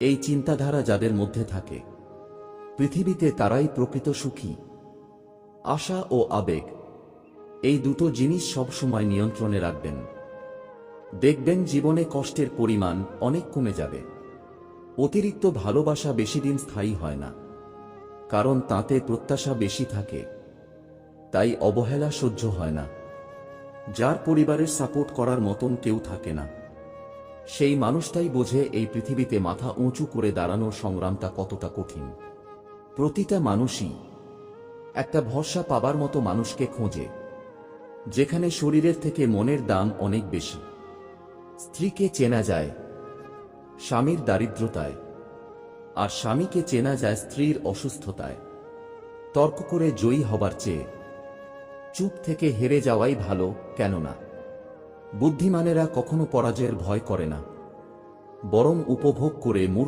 এই চিন্তাধারা যাদের মধ্যে থাকে, পৃথিবীতে তারাই প্রকৃত সুখী। আশা ও আবেগ, এই দুটো জিনিস সবসময় নিয়ন্ত্রণে রাখবেন। দেখবেন জীবনে কষ্টের পরিমাণ অনেক কমে যাবে। অতিরিক্ত ভালোবাসা বেশিদিন স্থায়ী হয় না, কারণ তাতে প্রত্যাশা বেশি থাকে, তাই অবহেলা সহ্য হয় না। যার পরিবারের সাপোর্ট করার মতন কেউ থাকে না, সেই মানুষটাই বোঝে এই পৃথিবীতে মাথা উঁচু করে দাঁড়ানোর সংগ্রামটা কতটা কঠিন। প্রতিটা মানুষই একটা ভরসা পাবার মতো মানুষকে খোঁজে, যেখানে শরীরের থেকে মনের দাম অনেক বেশি। স্ত্রীকে চেনা যায় স্বামীর দারিদ্রতায়, আর স্বামীকে চেনা যায় স্ত্রীর অসুস্থতায়। তর্ক করে জয়ী হবার চেয়ে চুপ থেকে হেরে যাওয়াই ভালো, কেননা বুদ্ধিমানেরা কখনো পরাজয়ের ভয় করে না, বরং উপভোগ করে